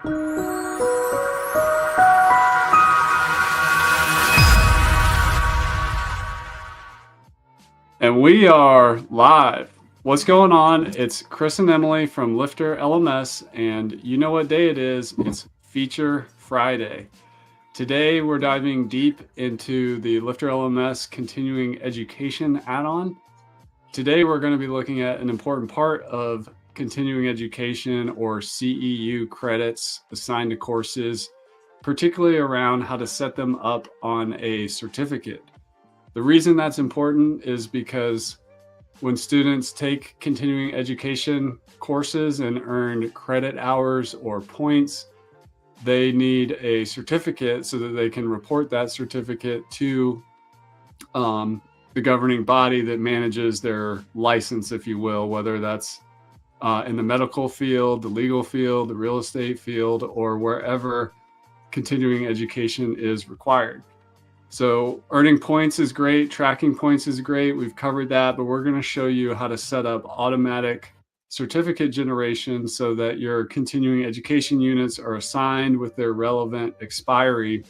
And we are live. What's going on? It's Chris and Emily from LifterLMS, and you know what day it is. It's Feature Friday. Today, we're diving deep into the LifterLMS Continuing Education add-on. Today, we're going to be looking at an important part of continuing education, or CEU credits assigned to courses, particularly around how to set them up on a certificate. The reason that's important is because when students take continuing education courses and earn credit hours or points, they need a certificate so that they can report that certificate to the governing body that manages their license, if you will, whether that's in the medical field, the legal field, the real estate field, or wherever continuing education is required. So earning points is great, tracking points is great, we've covered that, but we're going to show you how to set up automatic certificate generation so that your continuing education units are assigned with their relevant expiry,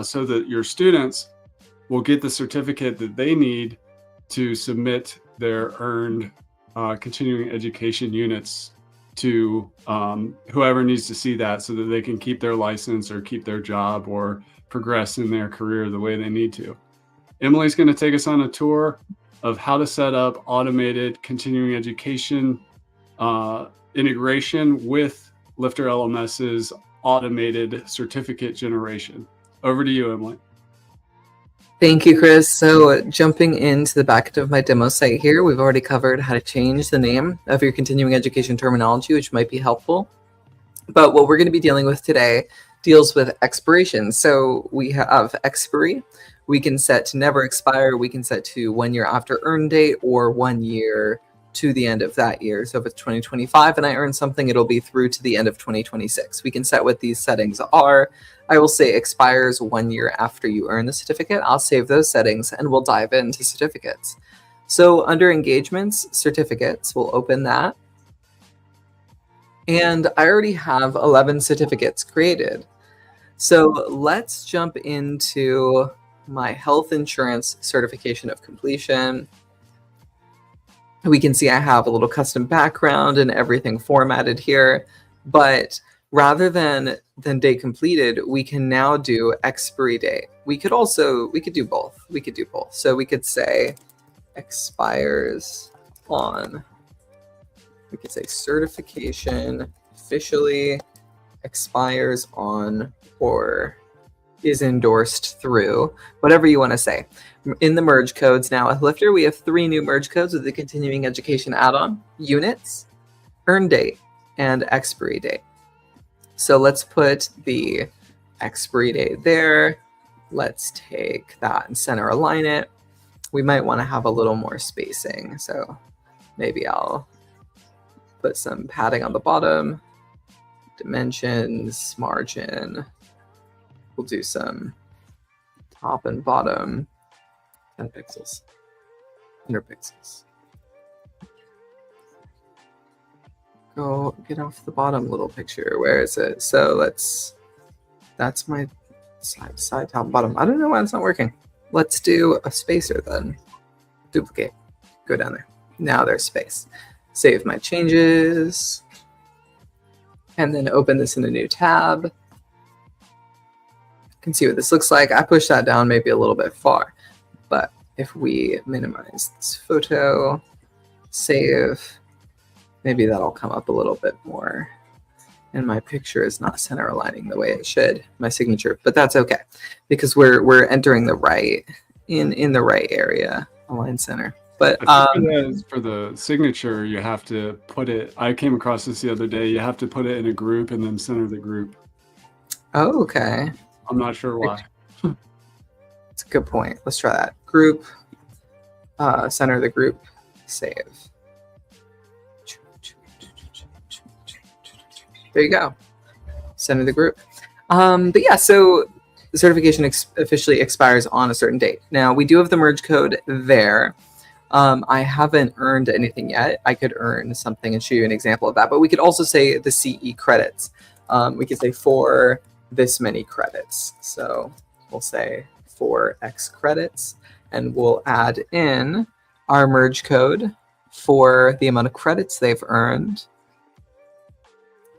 so that your students will get the certificate that they need to submit their earned continuing education units to whoever needs to see that, so that they can keep their license or keep their job or progress in their career the way they need to. Emily's going to take us on a tour of how to set up automated continuing education integration with LifterLMS's automated certificate generation. Over to you, Emily. Thank you, Chris. So jumping into the back of my demo site here, we've already covered how to change the name of your continuing education terminology, which might be helpful. But what we're going to be dealing with today deals with expiration. So we have expiry. We can set to never expire. We can set to 1 year after earn date, or 1 year to the end of that year. So if it's 2025 and I earn something, it'll be through to the end of 2026. We can set what these settings are. I will say expires 1 year after you earn the certificate. I'll save those settings and we'll dive into certificates. So under engagements, certificates, we'll open that. And I already have 11 certificates created. So let's jump into my health insurance certification of completion. We can see I have a little custom background and everything formatted here, but rather than date completed, we can now do expiry date. We could do both. So we could say expires on, we could say certification officially expires on, or is endorsed through, whatever you want to say. In the merge codes now with Lifter, we have 3 new merge codes with the continuing education add-on: units, earn date, and expiry date. So let's put the expiry date there. Let's take that and center align it. We might want to have a little more spacing. So maybe I'll put some padding on the bottom, dimensions, margin. We'll do some top and bottom, 10 pixels, 100 pixels. Go get off the bottom little picture. Where is it? So that's my side, top, bottom. I don't know why it's not working. Let's do a spacer then. Duplicate, go down there. Now there's space. Save my changes, and then open this in a new tab. Can see what this looks like. I pushed that down maybe a little bit far, but if we minimize this photo, save, maybe that'll come up a little bit more. And my picture is not center aligning the way it should, my signature, but that's okay because we're entering the right in the right area, align center. But for the signature, you have to put it. I came across this the other day. You have to put it in a group and then center the group. Oh, okay. I'm not sure why. It's a good point. Let's try that. Group, center the group, save. There you go. Center the group. But yeah, so the certification officially expires on a certain date. Now we do have the merge code there. I haven't earned anything yet. I could earn something and show you an example of that, but we could also say the CE credits. We could say for this many credits. So we'll say for X credits, and we'll add in our merge code for the amount of credits they've earned,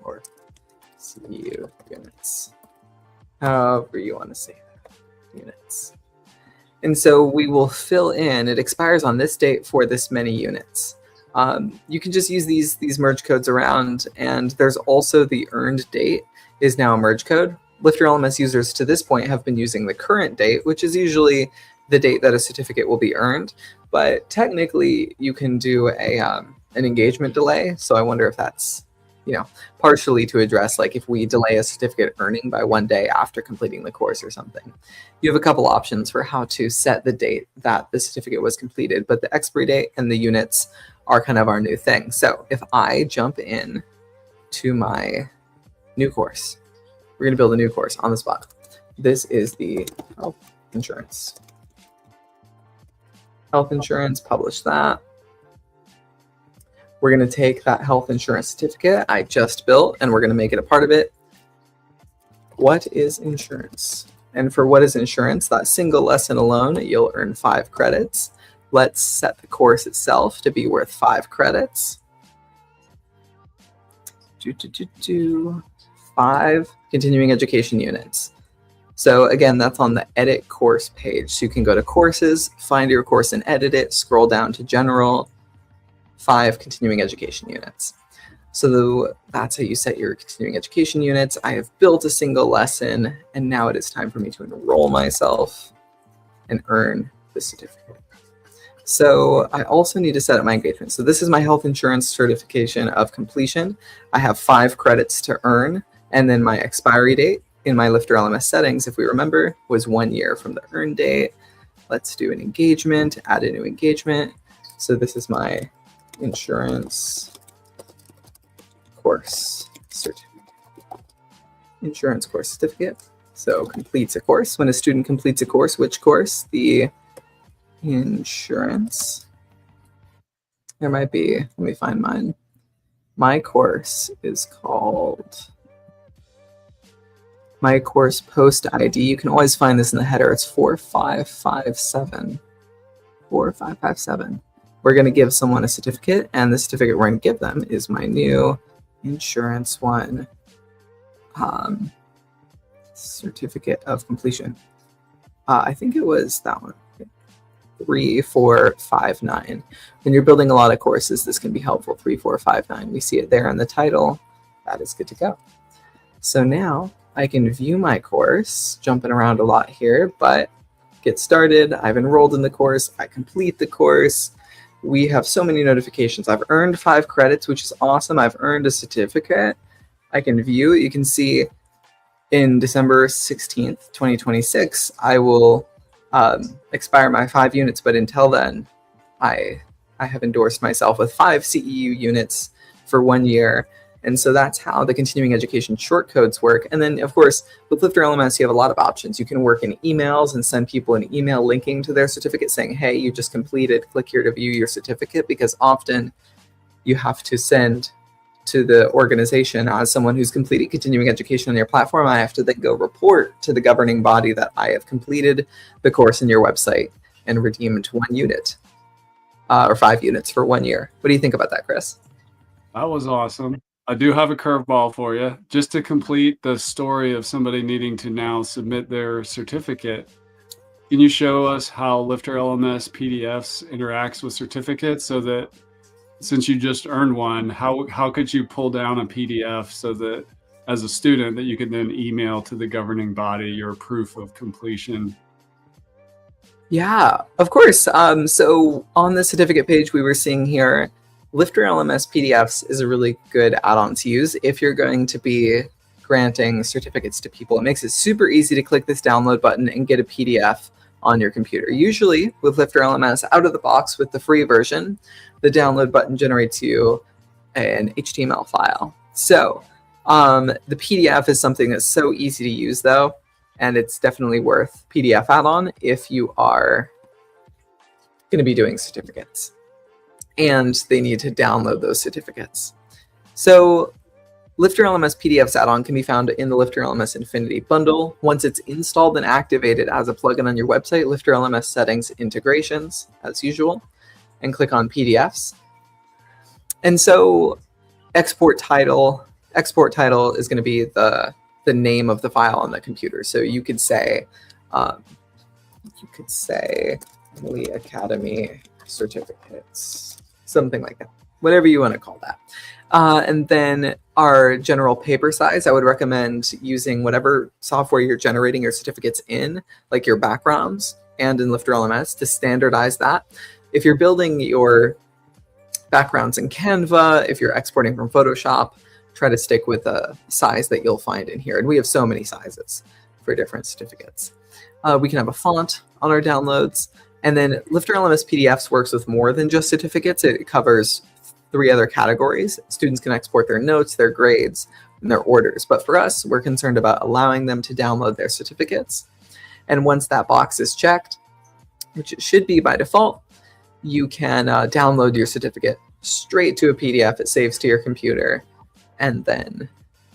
or CEU units, however you want to say that, units. And so we will fill in, it expires on this date for this many units. You can just use these merge codes around, and there's also the earned date is now a merge code. LifterLMS users to this point have been using the current date, which is usually the date that a certificate will be earned. But technically, you can do an engagement delay. So I wonder if that's, partially to address, like, if we delay a certificate earning by 1 day after completing the course or something. You have a couple options for how to set the date that the certificate was completed, but the expiry date and the units are kind of our new thing. So if I jump in to my new course, we're going to build a new course on the spot. This is the health insurance. Health insurance, publish that. We're going to take that health insurance certificate I just built, and we're going to make it a part of it. What is insurance? And for what is insurance, that single lesson alone, you'll earn 5 credits. Let's set the course itself to be worth 5 credits. 5 continuing education units. So again, that's on the edit course page. So you can go to courses, find your course and edit it, scroll down to general, 5 continuing education units. So that's how you set your continuing education units. I have built a single lesson, and now it is time for me to enroll myself and earn the certificate. So I also need to set up my engagement. So this is my health insurance certification of completion. I have 5 credits to earn, and then my expiry date in my LifterLMS settings, if we remember, was 1 year from the earn date. Let's do an engagement, add a new engagement. So this is my insurance course certificate. Insurance course certificate. So completes a course. When a student completes a course, which course? The insurance. There might be, let me find mine. My course is called my course post ID. You can always find this in the header. It's 4557. 4557. We're going to give someone a certificate, and the certificate we're going to give them is my new insurance one certificate of completion. I think it was that one. 3459. When you're building a lot of courses, this can be helpful. 3459. We see it there in the title. That is good to go. So now I can view my course, jumping around a lot here, but get started. I've enrolled in the course. I complete the course. We have so many notifications. I've earned 5 credits, which is awesome. I've earned a certificate. I can view it. You can see in December 16th, 2026, I will expire my 5 units, but until then, I have endorsed myself with 5 CEU units for 1 year. And so that's how the continuing education shortcodes work. And then, of course, with LifterLMS, you have a lot of options. You can work in emails and send people an email linking to their certificate saying, hey, you just completed, click here to view your certificate, because often you have to send to the organization as someone who's completed continuing education on your platform. I have to then go report to the governing body that I have completed the course in your website and redeemed 1 unit or 5 units for 1 year. What do you think about that, Chris? That was awesome. I do have a curveball for you. Just to complete the story of somebody needing to now submit their certificate, can you show us how LifterLMS PDFs interacts with certificates, so that since you just earned one, how could you pull down a PDF so that as a student that you could then email to the governing body your proof of completion? Yeah, of course. So on the certificate page we were seeing here, LifterLMS PDFs is a really good add-on to use if you're going to be granting certificates to people. It makes it super easy to click this download button and get a PDF on your computer. Usually with LifterLMS, out of the box with the free version, the download button generates you an HTML file. So the PDF is something that's so easy to use though, and it's definitely worth PDF add-on if you are going to be doing certificates and they need to download those certificates. So LifterLMS PDFs add-on can be found in the LifterLMS Infinity bundle. Once it's installed and activated as a plugin on your website, LifterLMS settings integrations, as usual, and click on PDFs. And so export title is going to be the name of the file on the computer. So you could say Emily Academy certificates, something like that, whatever you want to call that. And then our general paper size, I would recommend using whatever software you're generating your certificates in, like your backgrounds and in LifterLMS, to standardize that. If you're building your backgrounds in Canva, if you're exporting from Photoshop, try to stick with a size that you'll find in here. And we have so many sizes for different certificates. We can have a font on our downloads. And then LifterLMS PDFs works with more than just certificates. It covers 3 other categories. Students can export their notes, their grades, and their orders. But for us, we're concerned about allowing them to download their certificates. And once that box is checked, which it should be by default, you can download your certificate straight to a PDF. It saves to your computer, and then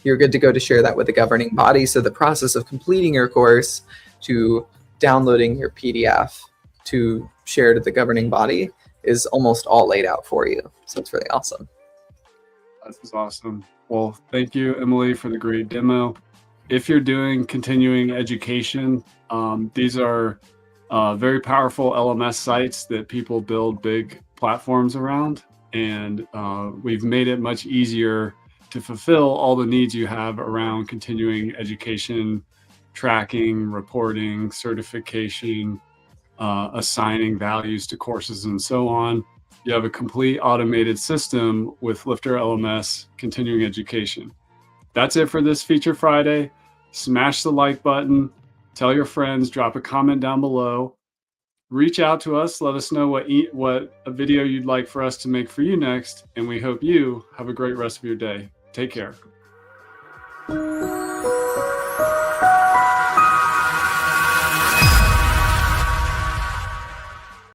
you're good to go to share that with the governing body. So the process of completing your course to downloading your PDF to share to the governing body is almost all laid out for you. So it's really awesome. That's awesome. Well, thank you, Emily, for the great demo. If you're doing continuing education, these are very powerful LMS sites that people build big platforms around. And we've made it much easier to fulfill all the needs you have around continuing education, tracking, reporting, certification, assigning values to courses, and so on. You have a complete automated system with LifterLMS continuing education. That's it for this Feature Friday. Smash the like button, tell your friends, drop a comment down below. Reach out to us, let us know what a video you'd like for us to make for you next, and we hope you have a great rest of your day. Take care.